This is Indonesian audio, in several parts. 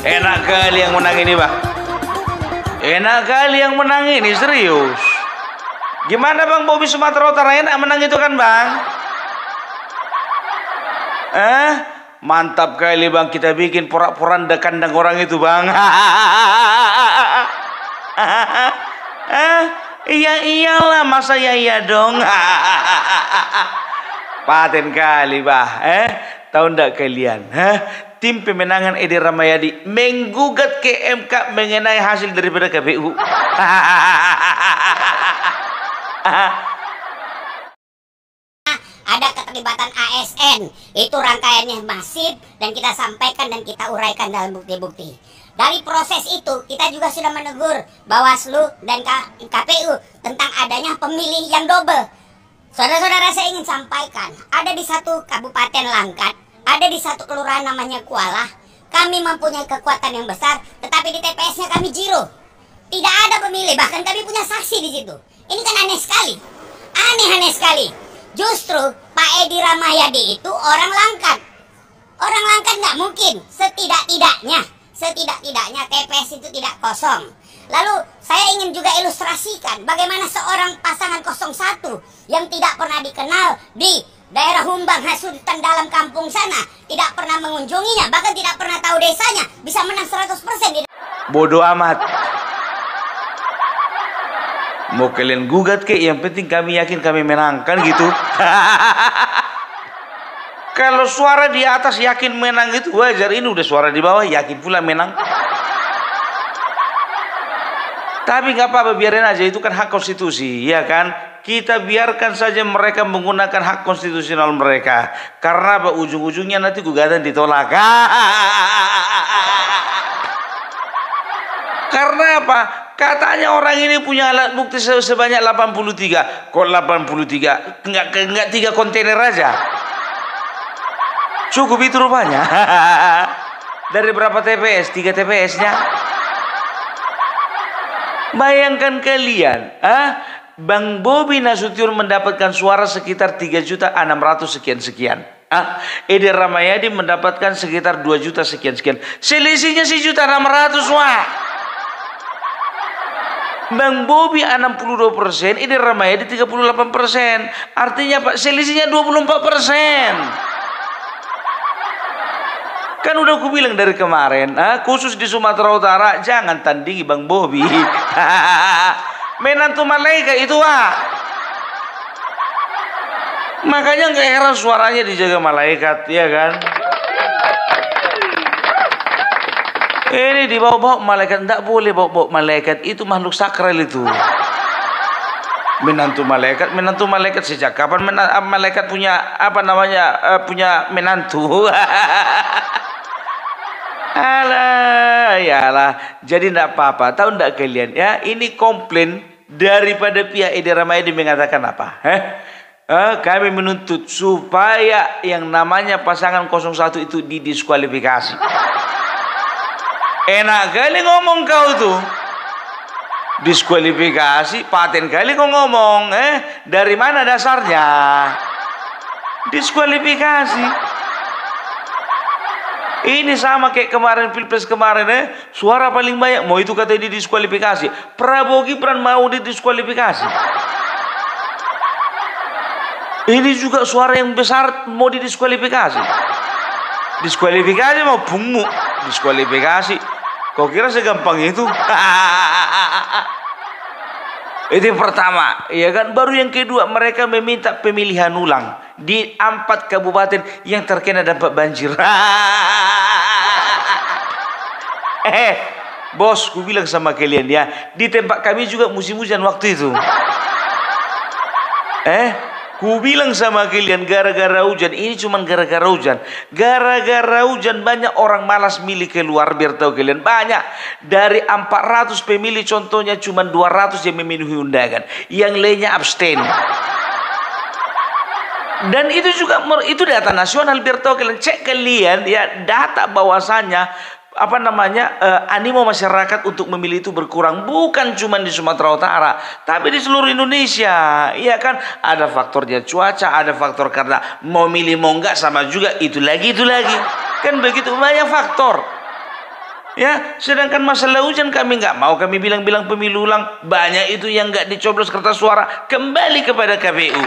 Enak kali yang menang ini, Bang. Enak kali yang menang ini, serius. Gimana Bang Bobi Sumatera Utara, enak menang itu kan, Bang? Mantap kali, Bang. Kita bikin porak-poranda kandang orang itu, Bang. Iya iyalah, masa iya dong. Paten kali, Bah. Tahu ndak kalian? Tim pemenangan Edi Rahmayadi menggugat ke MK mengenai hasil daripada KPU. Ada keterlibatan ASN, itu rangkaiannya masif dan kita sampaikan dan kita uraikan dalam bukti-bukti. Dari proses itu kita juga sudah menegur Bawaslu dan KPU tentang adanya pemilih yang double. Saudara-saudara, saya ingin sampaikan, ada di satu kabupaten Langkat, ada di satu kelurahan namanya Kuala, kami mempunyai kekuatan yang besar, tetapi di TPS-nya kami zero. Tidak ada pemilih, bahkan kami punya saksi di situ. Ini kan aneh sekali. Aneh sekali. Justru Pak Edi Rahmayadi itu orang Langkat. Orang Langkat nggak mungkin. Setidak-tidaknya TPS itu tidak kosong. Lalu saya ingin juga ilustrasikan bagaimana seorang pasangan 01 yang tidak pernah dikenal di daerah Humbang Hasuntan dalam kampung sana, tidak pernah mengunjunginya, bahkan tidak pernah tahu desanya, bisa menang 100%. Bodoh amat. Mau kalian gugat ke, yang penting kami yakin kami menangkan gitu. Kalau suara di atas yakin menang itu wajar, ini udah suara di bawah yakin pula menang. Tapi nggak apa-apa, biarin aja, itu kan hak konstitusi, ya kan? Kita biarkan saja mereka menggunakan hak konstitusional mereka. Karena apa? Ujung-ujungnya nanti gugatan ditolak. Karena apa? Katanya orang ini punya alat bukti sebanyak 83. Kok 83? Enggak 3 kontainer aja. Cukup itu rupanya. Dari berapa TPS? 3 TPS-nya. Bayangkan kalian, Bang Bobi Nasution mendapatkan suara sekitar 3.600.000 sekian. Edi Rahmayadi mendapatkan sekitar 2 juta sekian. Selisihnya 1.600.000, wah. Bang Bobi 62%, Edi Rahmayadi 38%. Artinya Pak, selisihnya 24%. Kan udah aku bilang dari kemarin, khusus di Sumatera Utara jangan tandingi Bang Bobi. Menantu malaikat itu, makanya nggak heran suaranya dijaga malaikat, ya kan? Ini dibawa-bawa malaikat, enggak boleh bawa-bawa malaikat, itu makhluk sakral itu. Menantu malaikat sejak kapan malaikat punya punya menantu? Alah, yalah. Jadi enggak apa-apa. Tahu enggak kalian ya? Ini komplain daripada pihak Edi Rahmayadi mengatakan apa? Kami menuntut supaya yang namanya pasangan 01 itu didiskualifikasi. Enak kali ngomong kau tuh. Diskualifikasi, paten kali kau ngomong. Dari mana dasarnya? Diskualifikasi. Ini sama kayak kemarin Pilpres kemarin, suara paling banyak mau itu katanya didiskualifikasi. Prabowo Gibran mau didiskualifikasi. Ini juga suara yang besar mau didiskualifikasi. Diskualifikasi mau bungmu, diskualifikasi. Kau kira segampang itu? Itu yang pertama, ya kan? Baru yang kedua, mereka meminta pemilihan ulang di 4 kabupaten yang terkena dampak banjir. Bos, ku bilang sama kalian ya, di tempat kami juga musim hujan waktu itu. Ku bilang sama kalian, gara-gara hujan, ini cuman gara-gara hujan. Gara-gara hujan banyak orang malas milih keluar, biar tahu kalian. Banyak. Dari 400 pemilih contohnya cuman 200 yang memenuhi undangan. Yang lainnya abstain. Dan itu juga, itu data nasional, biar tahu kalian. Cek kalian ya, data bahwasannya animo masyarakat untuk memilih itu berkurang, bukan cuma di Sumatera Utara, tapi di seluruh Indonesia. Iya kan? Ada faktornya cuaca, ada faktor karena mau milih mau enggak, sama juga itu lagi. Kan begitu banyak faktor. Ya, sedangkan masalah hujan kami nggak mau, kami bilang-bilang pemilu ulang, banyak itu yang nggak dicoblos kertas suara, kembali kepada KPU.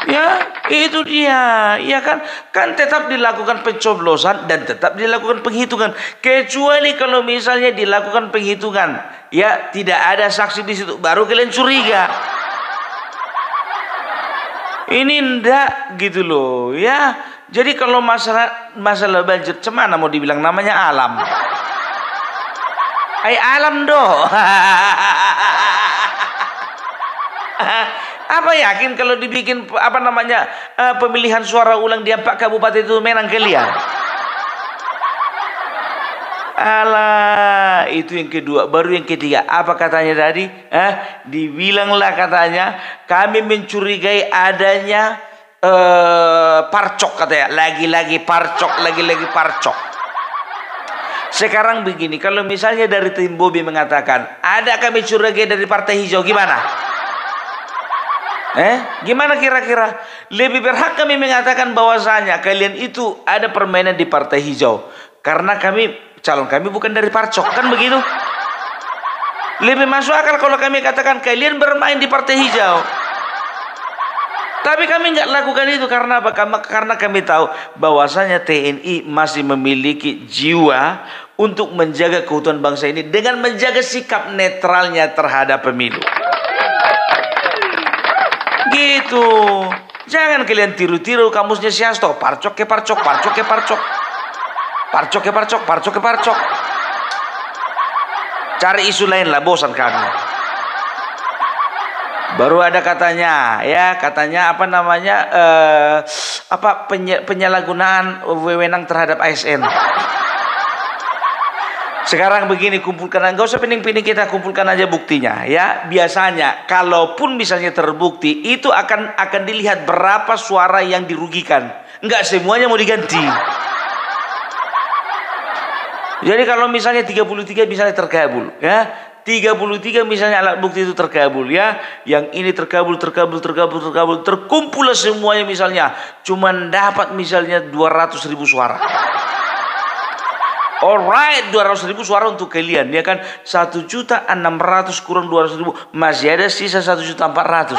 Ya, itu dia. Ya kan, kan tetap dilakukan pencoblosan dan tetap dilakukan penghitungan. Kecuali kalau misalnya dilakukan penghitungan, ya tidak ada saksi di situ, baru kalian curiga. Ini ndak gitu loh, ya. Jadi kalau masalah banjir, cemana mau dibilang namanya alam. Alam doh. Apa yakin kalau dibikin pemilihan suara ulang di 4 kabupaten itu menang kalian? Alah, itu yang kedua. Baru yang ketiga, apa katanya tadi? Dibilanglah katanya, kami mencurigai adanya parcok katanya. Lagi-lagi parcok. Sekarang begini, kalau misalnya dari tim Bobi mengatakan, ada kami curigai dari Partai Hijau, gimana? Gimana kira-kira? Lebih berhak kami mengatakan bahwasanya kalian itu ada permainan di Partai Hijau. Karena calon kami bukan dari Parcok, kan begitu? Lebih masuk akal kalau kami katakan kalian bermain di Partai Hijau. Tapi kami nggak lakukan itu karena apa? Karena kami tahu bahwasanya TNI masih memiliki jiwa untuk menjaga keutuhan bangsa ini dengan menjaga sikap netralnya terhadap pemilu. Gitu. Jangan kalian tiru-tiru kamusnya si Hasto. Parcok ke parcok. Cari isu lain lah, bosan kami. Baru ada katanya penyalahgunaan wewenang terhadap ASN. Sekarang begini, kumpulkan, nggak usah pining-pining, kita kumpulkan aja buktinya ya. Biasanya kalaupun misalnya terbukti, itu akan dilihat berapa suara yang dirugikan. Nggak semuanya mau diganti. Jadi kalau misalnya 33 misalnya terkabul ya, 33 misalnya alat bukti itu terkabul ya, yang ini terkabul, terkumpul semuanya misalnya cuman dapat misalnya 200.000 suara. Alright, 200.000 suara untuk kalian, ya kan? 1.600.000 kurang 200.000, masih ada sisa 1.400.000.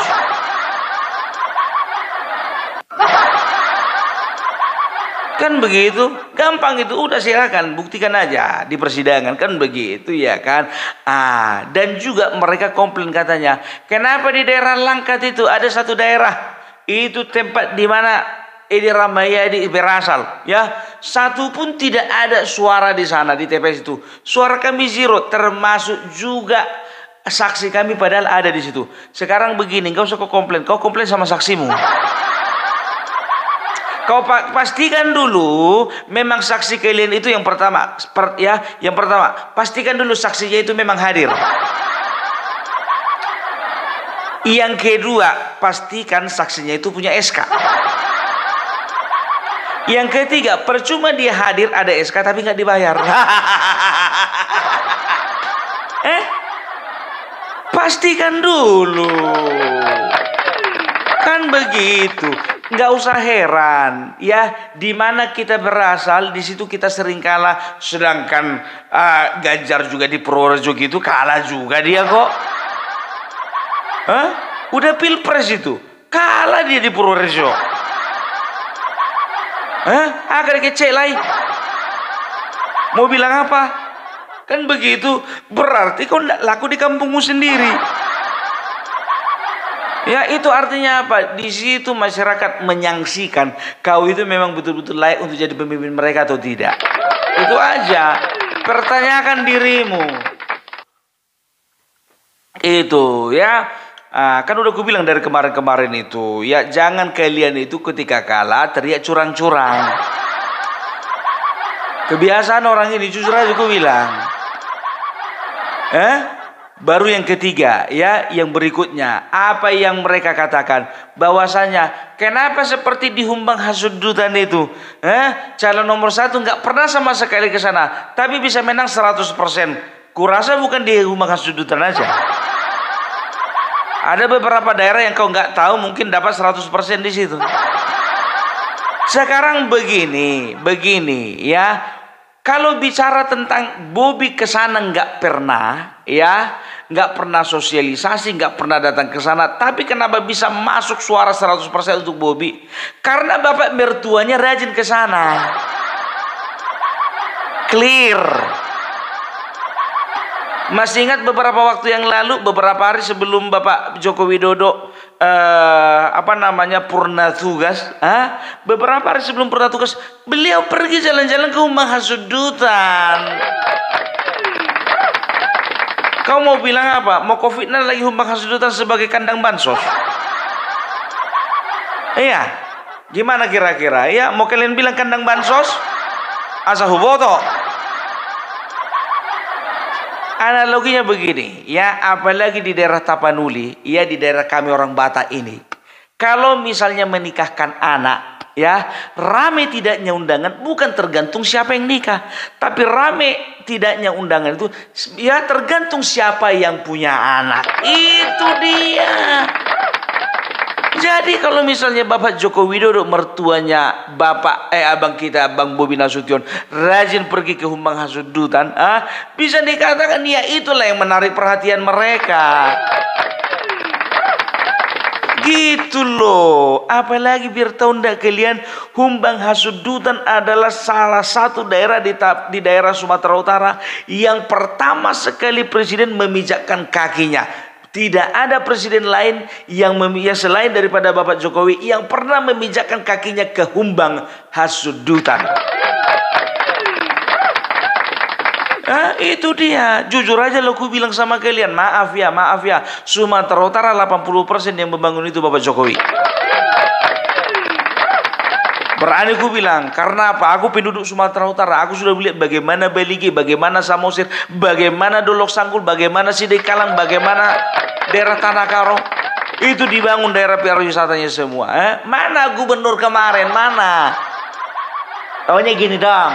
Kan begitu, gampang itu, udah silakan buktikan aja di persidangan, kan begitu ya kan? Dan juga mereka komplain katanya, kenapa di daerah Langkat itu ada satu daerah itu tempat di mana Edi Rahmayadi berasal, ya, satu pun tidak ada suara di sana di TPS itu. Suara kami zero, termasuk juga saksi kami padahal ada di situ. Sekarang begini, nggak usah kau komplain sama saksimu. Kau pastikan dulu memang saksi kalian itu yang pertama, pastikan dulu saksinya itu memang hadir. Yang kedua, pastikan saksinya itu punya SK. Yang ketiga, percuma dia hadir ada SK tapi nggak dibayar. Pastikan dulu. Kan begitu. Nggak usah heran ya, di mana kita berasal di situ kita sering kalah, sedangkan Ganjar juga di Purworejo gitu kalah juga dia kok. Udah pilpres itu kalah dia di Purworejo. Agar kecil lagi. Mau bilang apa? Kan begitu, berarti kau tidak laku di kampungmu sendiri. Ya, itu artinya apa? Di situ masyarakat menyaksikan kau itu memang betul-betul layak untuk jadi pemimpin mereka atau tidak. Itu aja. Pertanyakan dirimu. Itu ya. Kan udah aku bilang dari kemarin-kemarin itu ya, jangan kalian itu ketika kalah teriak curang-curang. Kebiasaan orang ini, jujur aja aku bilang. Baru yang ketiga ya, yang berikutnya apa yang mereka katakan bahwasanya kenapa seperti dihumbang hasudutan itu, calon nomor 1 nggak pernah sama sekali ke sana tapi bisa menang 100%. Kurasa bukan dihumbang hasudutan aja. Ada beberapa daerah yang kau nggak tahu mungkin dapat 100% di situ. Sekarang begini ya, Kalau bicara tentang Bobi ke sana nggak pernah, ya, nggak pernah sosialisasi, nggak pernah datang ke sana. Tapi kenapa bisa masuk suara 100% untuk Bobi? Karena bapak mertuanya rajin ke sana. Clear. Masih ingat beberapa waktu yang lalu, beberapa hari sebelum Bapak Joko Widodo purna tugas, beberapa hari sebelum purna tugas, beliau pergi jalan-jalan ke Humbang Hasudutan. Kau mau bilang apa? Mau COVID-19 lagi Humbang Hasudutan sebagai kandang bansos? Iya, gimana kira-kira? Ya, mau kalian bilang kandang bansos? Asa huboto. Analoginya begini, ya, apalagi di daerah Tapanuli, ya, di daerah kami orang Batak ini. Kalau misalnya menikahkan anak, ya, rame tidaknya undangan bukan tergantung siapa yang nikah, tapi rame tidaknya undangan itu ya tergantung siapa yang punya anak. Itu dia. Jadi kalau misalnya Bapak Joko Widodo, mertuanya abang kita, Bang Bobi Nasution, rajin pergi ke Humbang Hasudutan, bisa dikatakan ya itulah yang menarik perhatian mereka. Gitu loh. Apalagi biar tahu ndak kalian, Humbang Hasudutan adalah salah satu daerah di daerah Sumatera Utara yang pertama sekali presiden memijakkan kakinya. Tidak ada presiden lain yang selain daripada Bapak Jokowi yang pernah memijakkan kakinya ke Humbang Hasudutan. Itu dia. Jujur aja lo ku bilang sama kalian, maaf ya, Sumatera Utara 80% yang membangun itu Bapak Jokowi. Berani ku bilang, karena apa? Aku penduduk Sumatera Utara. Aku sudah melihat bagaimana Beligi, bagaimana Samosir, bagaimana Dolok Sanggul, bagaimana Sidekalang, bagaimana daerah Tanah Karo. Itu dibangun daerah pariwisatanya semua. Mana gubernur kemarin? Mana? Taunya gini dong.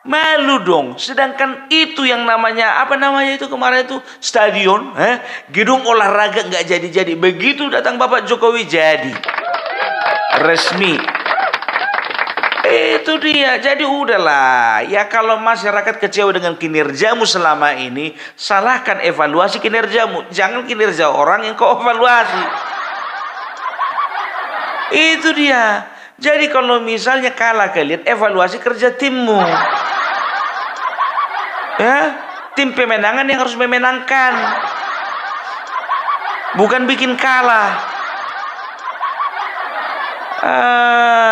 Malu dong. Sedangkan itu yang namanya itu kemarin itu stadion, gedung olahraga nggak jadi. Begitu datang Bapak Jokowi jadi resmi. Itu dia. Jadi udahlah. Ya kalau masyarakat kecewa dengan kinerjamu selama ini, salahkan evaluasi kinerjamu. Jangan kinerja orang yang kau evaluasi. Itu dia. Jadi kalau misalnya kalah kalian, evaluasi kerja timmu. Ya, tim pemenangan yang harus memenangkan, bukan bikin kalah.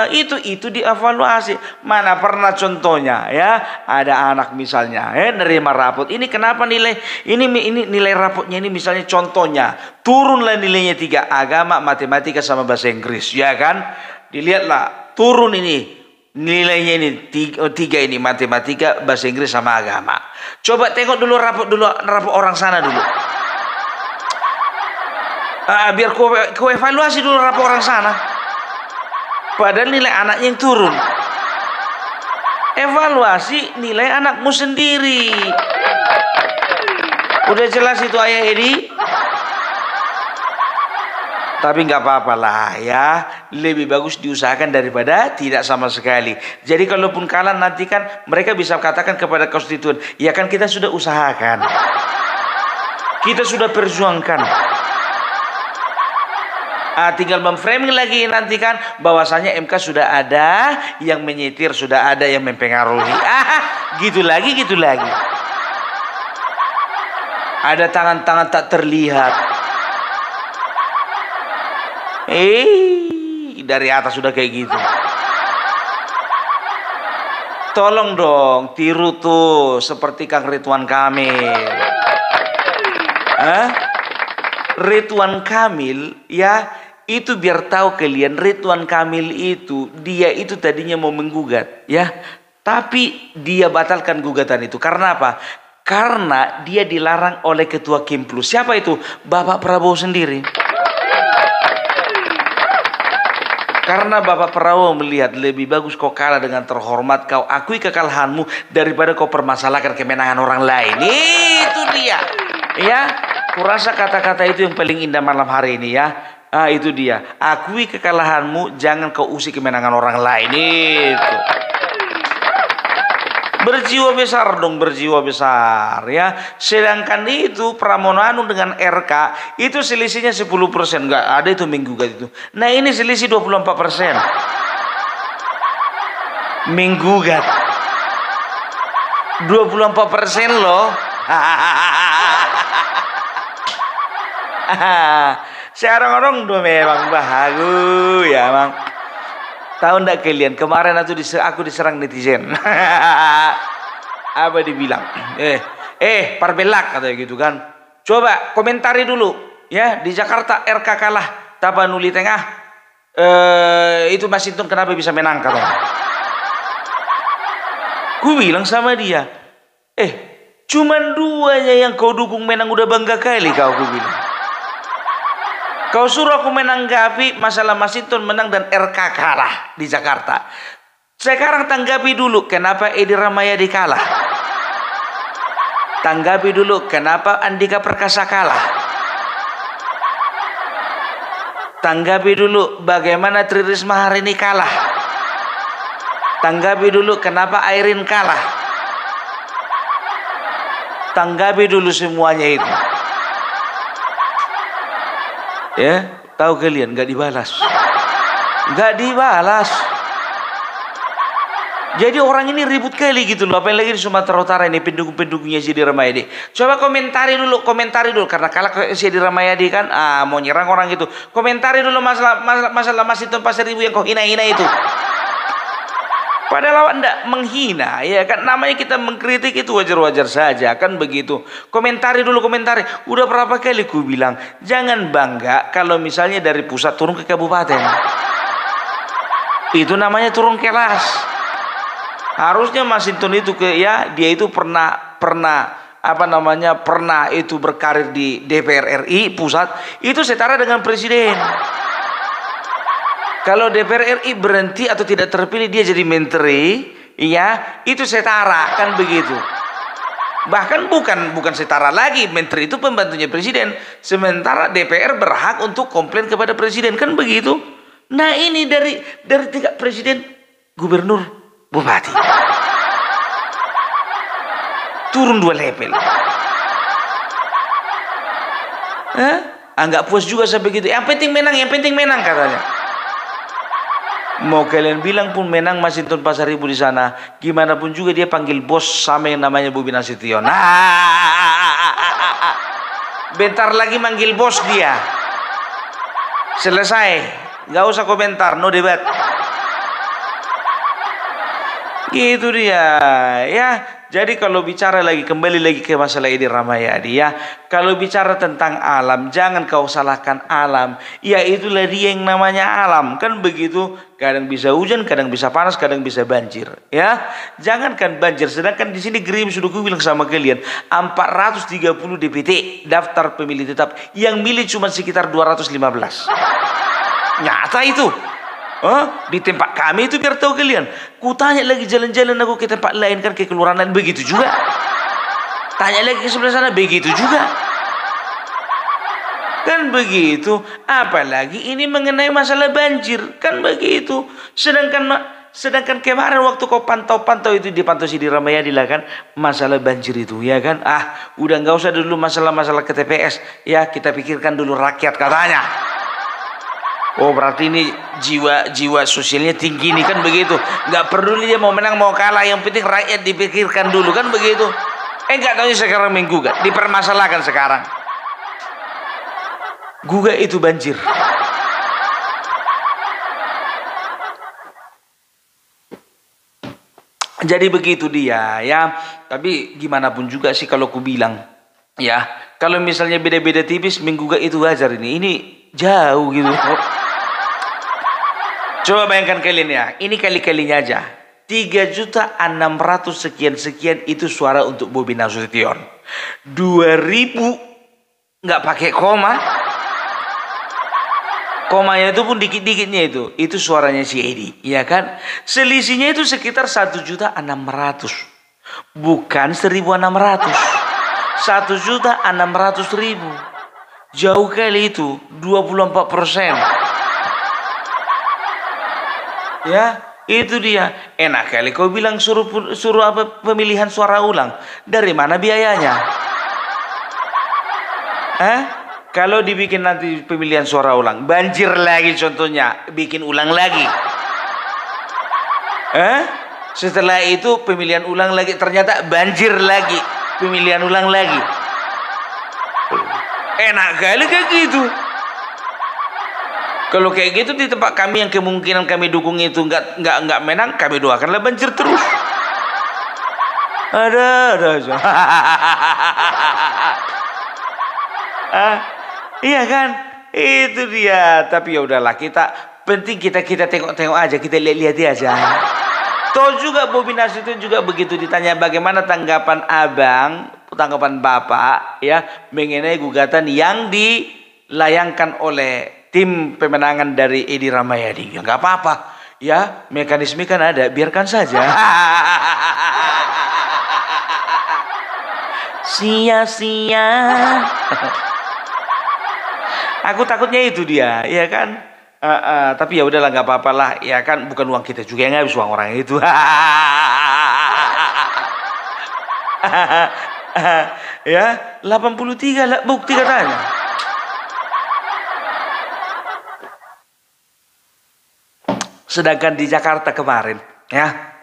Itu dievaluasi. Mana pernah contohnya, ya, ada anak misalnya nerima rapot. Ini kenapa nilai nilai rapotnya ini misalnya contohnya turunlah nilainya 3, agama, matematika sama bahasa Inggris, ya kan? Dilihatlah turun ini. Nilainya ini 3 ini, matematika, bahasa Inggris sama agama. Coba tengok dulu rapot orang sana dulu. Biar ku evaluasi dulu rapot orang sana. Padahal nilai anaknya yang turun. Evaluasi nilai anakmu sendiri. Udah jelas itu Ayah Edi? Tapi nggak apa-apa lah ya, lebih bagus diusahakan daripada tidak sama sekali. Jadi kalaupun kalah nanti kan mereka bisa katakan kepada konstituen, ya kan kita sudah usahakan, kita sudah perjuangkan. Tinggal memframing lagi nanti kan bahwasanya MK sudah ada yang menyetir, sudah ada yang mempengaruhi. Gitu lagi. Ada tangan-tangan tak terlihat. Dari atas sudah kayak gitu. Tolong dong tiru tuh seperti Kang Ridwan Kamil. Ridwan Kamil ya, itu biar tahu kalian, Ridwan Kamil itu dia itu tadinya mau menggugat ya, tapi dia batalkan gugatan itu. Karena apa? Karena dia dilarang oleh ketua Kimplu. Siapa itu? Bapak Prabowo sendiri. Karena Bapak Prabowo melihat lebih bagus kau kalah dengan terhormat, kau akui kekalahanmu daripada kau permasalahkan kemenangan orang lain. Itu dia. Ya, kurasa kata-kata itu yang paling indah malam hari ini ya. Itu dia. Akui kekalahanmu, jangan kau usik kemenangan orang lain. Itu. Berjiwa besar dong, berjiwa besar ya. Sedangkan itu Pramono Anung dengan RK itu selisihnya 10%, nggak ada itu menggugat itu. Nah ini selisih 24%. Menggugat 24% loh. Sekarang orang tuh memang bahagia ya bang. Tahu ndak kalian kemarin aku diserang netizen. Apa dibilang? Parbelak katanya gitu kan. Coba komentari dulu ya, di Jakarta RK kalah Tapanuli Tengah. Itu Masinton kenapa bisa menang katanya. Ku bilang sama dia, cuman duanya yang kau dukung menang udah bangga kali kau, ku bilang. Kau suruh aku menanggapi masalah Masinton menang dan RK kalah di Jakarta. Sekarang tanggapi dulu kenapa Edi Rahmayadi kalah. Tanggapi dulu kenapa Andika Perkasa kalah. Tanggapi dulu bagaimana Tri Risma hari ini kalah. Tanggapi dulu kenapa Airin kalah. Tanggapi dulu semuanya itu. Ya, tahu kalian nggak dibalas. Nggak dibalas. Jadi orang ini ribut kali gitu loh. Apalagi di Sumatera Utara ini pendukung-pendukungnya Edi Rahmayadi. Coba komentari dulu karena kalau Edi Rahmayadi kan mau nyerang orang gitu. Komentari dulu masalah Masinton Pasar Ibu yang kau hina-hina itu. Padahal anda menghina, ya kan, namanya kita mengkritik itu wajar-wajar saja, kan begitu. Komentari dulu, komentari. Udah berapa kali ku bilang, jangan bangga kalau misalnya dari pusat turun ke kabupaten. Itu namanya turun kelas. Harusnya Masinton itu dia itu pernah itu berkarir di DPR RI pusat, itu setara dengan presiden. Kalau DPR RI berhenti atau tidak terpilih dia jadi menteri, ya itu setara, kan begitu. Bahkan bukan setara lagi, menteri itu pembantunya presiden, sementara DPR berhak untuk komplain kepada presiden, kan begitu. Nah ini dari tingkat presiden, gubernur, bupati, turun 2 level. Nggak puas juga sampai gitu. Yang penting menang katanya. Mau kalian bilang pun menang Masinton Pasar Ibu di sana, gimana pun juga dia panggil bos sama yang namanya Bobi Nasution. Bentar lagi manggil bos dia. Selesai, nggak usah komentar, no debat. Gitu dia, ya. Jadi kalau bicara kembali lagi ke masalah Edi Rahmayadi ya. Kalau bicara tentang alam, jangan kau salahkan alam. Ya itulah dia yang namanya alam, kan begitu. Kadang bisa hujan, kadang bisa panas, kadang bisa banjir. Ya, jangankan banjir. Sedangkan di sini Grim sudah gue bilang sama kalian, 430 DPT daftar pemilih tetap, yang milih cuma sekitar 215. Nyata itu. Di tempat kami itu biar tahu kalian. Ku tanya lagi jalan-jalan aku ke tempat lain, kan ke kelurahan lain begitu juga. Tanya lagi ke sebelah sana begitu juga. Kan begitu. Apalagi ini mengenai masalah banjir, kan begitu. Sedangkan kemarin waktu kau pantau itu dipantau si Edi Rahmayadi lah kan, masalah banjir itu ya kan. Udah nggak usah dulu masalah ke TPS, ya kita pikirkan dulu rakyat katanya. Oh berarti ini jiwa sosialnya tinggi nih, kan begitu. Nggak peduli dia mau menang mau kalah, yang penting rakyat dipikirkan dulu, kan begitu. Nggak tahu sekarang menggugat, dipermasalahkan sekarang. Gugat itu banjir. Jadi begitu dia ya. Tapi gimana pun juga sih kalau ku bilang ya, kalau misalnya beda-beda tipis menggugat itu wajar. Ini jauh gitu. Coba bayangkan kalian ya, ini kali-kalinya aja 3.600.000 sekian itu suara untuk Bobi Nasution. 2.000 nggak pakai koma. Komanya itu pun dikit-dikitnya itu suaranya si Edi, ya kan? Selisihnya itu sekitar 1.600.000, bukan 1.600. 1.600.000. Jauh kali itu, 24%. Ya, itu dia. Enak kali kau bilang suruh apa pemilihan suara ulang. Dari mana biayanya? Kalau dibikin nanti pemilihan suara ulang, banjir lagi contohnya, bikin ulang lagi. Setelah itu pemilihan ulang lagi, ternyata banjir lagi, pemilihan ulang lagi. Enak kali kayak gitu. Kalau kayak gitu di tempat kami yang kemungkinan kami dukung itu nggak menang, kami doakanlah banjir terus. Ada aja. Iya kan? Itu dia. Tapi ya udahlah, penting kita tengok-tengok aja, kita lihat-lihat aja. Toh juga Bobi Nasution juga begitu ditanya bagaimana tanggapan abang, tanggapan bapak ya mengenai gugatan yang dilayangkan oleh tim pemenangan dari Edi Rahmayadi. Ya nggak apa-apa, ya mekanisme kan ada, biarkan saja. Sia-sia. Aku takutnya itu dia, ya kan? Tapi ya udahlah, nggak apa-apa lah, ya kan bukan uang kita juga yang habis, uang orang itu. Ya 83 lah bukti katanya. Sedangkan di Jakarta kemarin, ya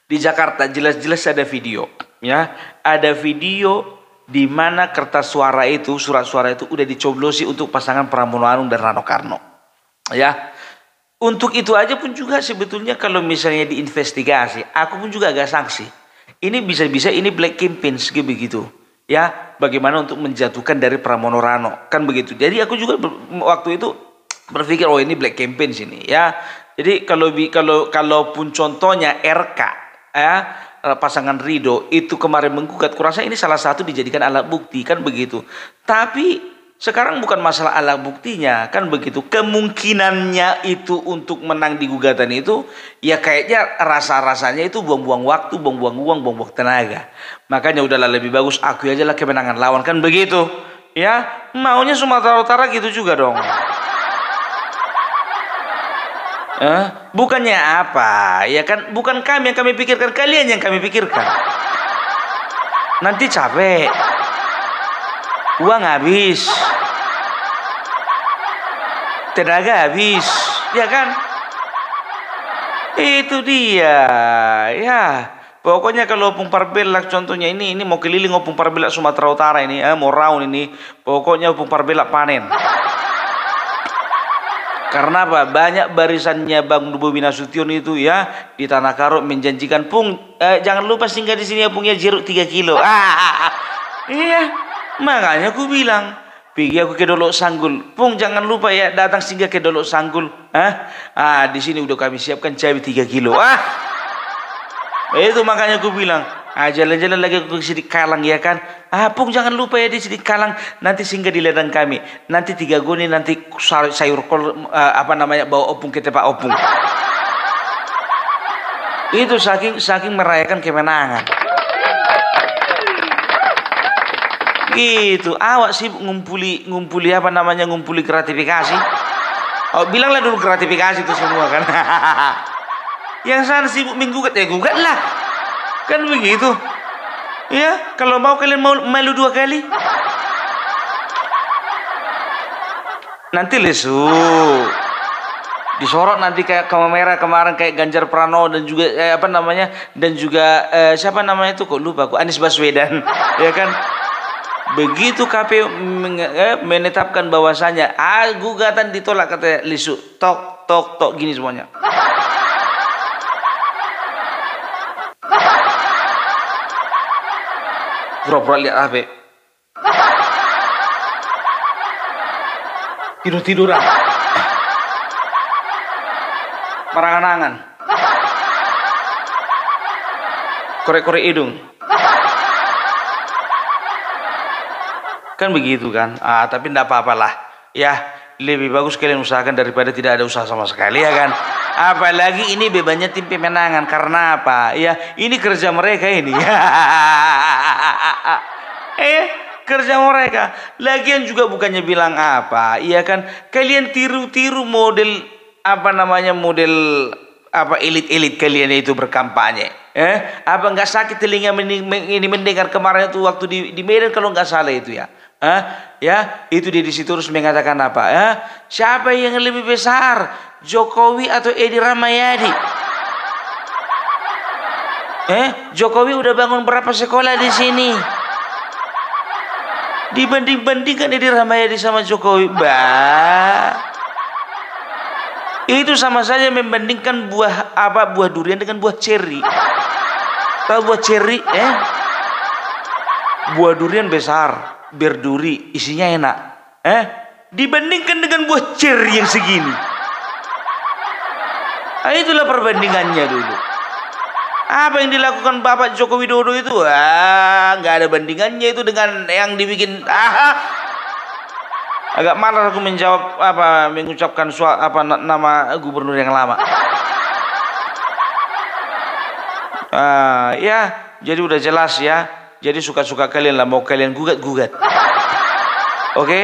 di Jakarta jelas-jelas ada video, ya ada video di mana kertas suara itu, surat suara itu udah dicoblosi untuk pasangan Pramono Anung dan Rano Karno. Ya, untuk itu aja pun juga sebetulnya kalau misalnya diinvestigasi, aku pun juga agak sanksi. Ini bisa-bisa ini black campaign begitu. Ya, bagaimana untuk menjatuhkan dari Pramono Rano, kan begitu. Jadi aku juga waktu itu berpikir, oh ini black campaign sini, ya. Jadi kalaupun contohnya RK, ya pasangan Ridho itu kemarin menggugat, kurasa ini salah satu dijadikan alat bukti, kan begitu. Tapi sekarang bukan masalah alat buktinya, kan begitu. Kemungkinannya itu untuk menang di gugatan itu, ya kayaknya rasa-rasanya itu buang-buang waktu, buang-buang uang, buang-buang tenaga. Makanya udahlah lebih bagus aku aja lah kemenangan lawan, kan begitu. Ya, maunya Sumatera Utara gitu juga dong. Bukannya apa, ya kan bukan kami yang kami pikirkan, kalian yang kami pikirkan. Nanti capek. Uang habis, tenaga habis, ya kan? Itu dia, ya. Pokoknya kalau Opung Parbelak contohnya ini mau keliling Opung Parbelak Sumatera Utara ini, mau round ini, pokoknya Opung Parbelak panen. Karena apa? Banyak barisannya Bang Bobi Nasution itu ya di Tanah Karo menjanjikan, Pung, jangan lupa singgah di sini ya Pung ya, jeruk 3 kilo. Iya. Makanya aku bilang, pergi aku ke Dolok Sanggul, Pung jangan lupa ya datang singgah ke Dolok Sanggul. Di sini udah kami siapkan cabai 3 kilo. Itu makanya aku bilang, jalan-jalan lagi aku ke Sidik Kalang ya kan. Pung jangan lupa ya di Sidik Kalang, nanti singgah di ladang kami. Nanti 3 goni, nanti sayur kol bawa opung ke tempat opung. Itu saking merayakan kemenangan. Gitu, awak sibuk ngumpuli ngumpuli gratifikasi. Bilanglah dulu gratifikasi itu semua kan. Yang sana sibuk menggugat, ya gugat lah, kan begitu. Ya, kalau mau kalian mau malu 2 kali, nanti lesu disorot nanti kayak kamera kemarin kayak Ganjar Pranowo dan juga siapa namanya itu kok lupa aku, Anies Baswedan. Ya kan. Begitu KPU menetapkan bahwasanya gugatan ditolak, kata Lisu, tok gini semuanya. Pura-pura lihat HP, tiduran, marangan-angan, korek-korek hidung. Kan begitu kan. Tapi enggak apa-apalah. Ya, lebih bagus kalian usahakan daripada tidak ada usaha sama sekali, ya kan. Apalagi ini bebannya tim pemenangan. Karena apa? Ya, ini kerja mereka ini. kerja mereka. Lagian juga bukannya bilang apa, iya kan? Kalian tiru-tiru model apa namanya, model apa elit-elit kalian itu berkampanye. Apa nggak sakit telinga ini mendengar kemarin itu waktu di Medan kalau nggak salah itu ya. Ya, itu dia di situ terus mengatakan apa? Siapa yang lebih besar, Jokowi atau Edi Rahmayadi? Jokowi udah bangun berapa sekolah di sini? Dibanding-bandingkan Edi Rahmayadi sama Jokowi, itu sama saja membandingkan buah durian dengan buah ceri. Tahu buah ceri? Buah durian besar, berduri, isinya enak. Dibandingkan dengan buah ceri yang segini. Itulah perbandingannya dulu. Apa yang dilakukan Bapak Joko Widodo itu, nggak ada bandingannya itu dengan yang dibikin. Agak malas aku mengucapkan nama gubernur yang lama. Ya, jadi udah jelas ya. Jadi suka-suka kalian lah, mau kalian gugat-gugat. Oke?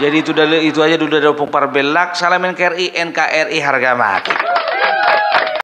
Jadi itu aja dulu dari Opung Parbelak. Salam NKRI, NKRI harga mati.